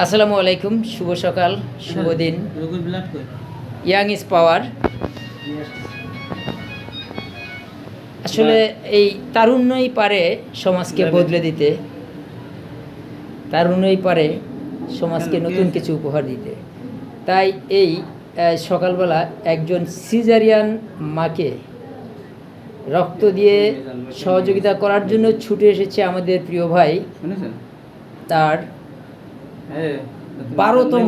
আসসালামু আলাইকুম, শুভ সকাল, শুভ দিন। Young is power. আসলে এই তারুণ্যই পারে সমাজকে বদলে দিতে, তারুণ্যই পারে সমাজকে নতুন কিছু উপহার দিতে। তাই এই সকালবেলা একজন সিজারিয়ান মাকে রক্ত দিয়ে সহযোগিতা করার জন্য ছুটে এসেছে আমাদের প্রিয় ভাই। তার 12তম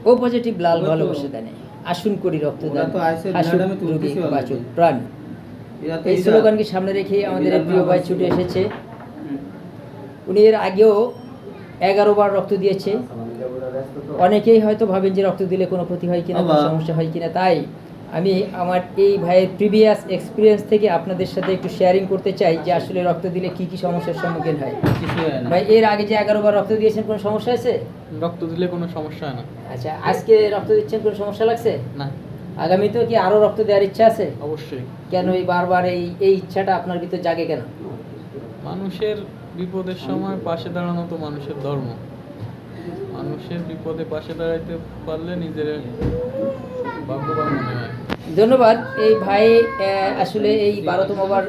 ও পজিটিভ লাল ভালোবাসা দানে আসুন করি রক্তদান, আসুন রোগী বাঁচুক প্রাণ। এই স্লোগানকে সামনে রেখে আমাদের প্রিয় ভাই ছুটে এসেছে। উনি এর আগেও 11 বার রক্ত দিয়েছে। অনেকেই হয়তো ভাবেন যে রক্ত দিলে কোনো ক্ষতি হয় কিনা, কোনো সমস্যা হয় কিনা। তাই আমি আমার এই ভাইয়ের প্রিভিয়াস এক্সপিরিয়েন্স থেকে আপনাদের সাথে একটু শেয়ারিং করতে চাই যে আসলে রক্ত দিলে কি কি সমস্যার সম্মুখীন হয়। ভাই, এর আগে যে 11 বার রক্ত দিয়েছেন, কোনো সমস্যা আছে? রক্ত দিলে কোনো সমস্যা হয় না। আচ্ছা, আজকে রক্ত দিচ্ছেন, কোনো সমস্যা লাগছে না? আগামীতেও কি আরো রক্ত দেওয়ার ইচ্ছা আছে? অবশ্যই। কেন এই বারবার এই ইচ্ছাটা আপনার ভিতর জাগে কেন? মানুষের বিপদের সময় পাশে দাঁড়ানো তো মানুষের ধর্ম। মানুষের বিপদে পাশে দাঁড়াইতে পারলে নিজের ভাগ্যবান মনে হয়। ধন্যবাদ। এই ভাই আসলে এই 12তম বার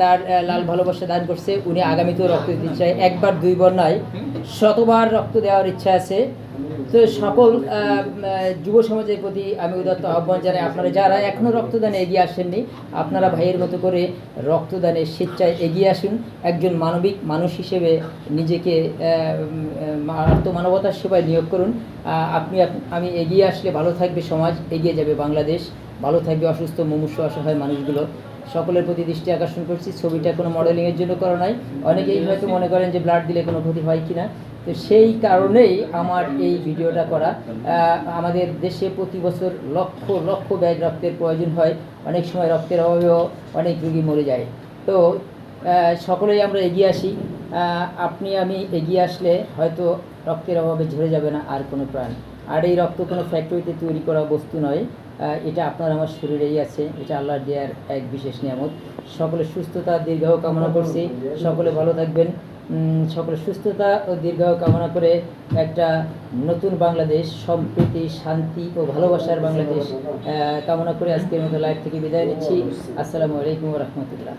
তার লাল ভালোবাসা দান করছে। উনি আগামীতেও রক্ত দিতে চায়, একবার দুইবার নয়, শতবার রক্ত দেওয়ার ইচ্ছা আছে। তো সকল যুব সমাজের প্রতি আমি উদাত্ত আহ্বান জানাই, আপনারা যারা এখনও রক্তদানে এগিয়ে আসেননি, আপনারা ভাইয়ের মতো করে রক্তদানের স্বেচ্ছায় এগিয়ে আসুন। একজন মানবিক মানুষ হিসেবে নিজেকে আত্মমানবতার সেবায় নিয়োগ করুন। আমি এগিয়ে আসলে ভালো থাকবে সমাজ, এগিয়ে যাবে বাংলাদেশ, ভালো থাকবে অসুস্থ মুমূর্ষু অসহায় মানুষগুলো। সকলের প্রতি দৃষ্টি আকর্ষণ করছি। ছবিটা কোনো মডেলিংয়ের জন্য করা নয়। অনেকেই হয়তো মনে করেন যে ব্লাড দিলে কোনো ক্ষতি হয় কিনা, তো সেই কারণেই আমার এই ভিডিওটা করা। আমাদের দেশে প্রতি বছর লক্ষ লক্ষ ব্যাগ রক্তের প্রয়োজন হয়। অনেক সময় রক্তের অভাবেও অনেক রোগী মরে যায়। তো সকলেই আমরা এগিয়ে আসি। আমি এগিয়ে আসলে হয়তো রক্তের অভাবে ঝরে যাবে না আর কোনো প্রাণ। আর এই রক্ত কোনো ফ্যাক্টরিতে তৈরি করা বস্তু নয়, এটা আপনার আমার শরীরেই আছে। এটা আল্লাহর দেয়ার এক বিশেষ নিয়ামত। সকলের সুস্থতা দীর্ঘায়ু কামনা করছি। সকলে ভালো থাকবেন। সকলের সুস্থতা ও দীর্ঘায়ু কামনা করে একটা নতুন বাংলাদেশ, সম্প্রীতি, শান্তি ও ভালোবাসার বাংলাদেশ কামনা করে আজকের মতো লাইভ থেকে বিদায় নিচ্ছি। আসসালামু আলাইকুম ওয়া রাহমাতুল্লাহ।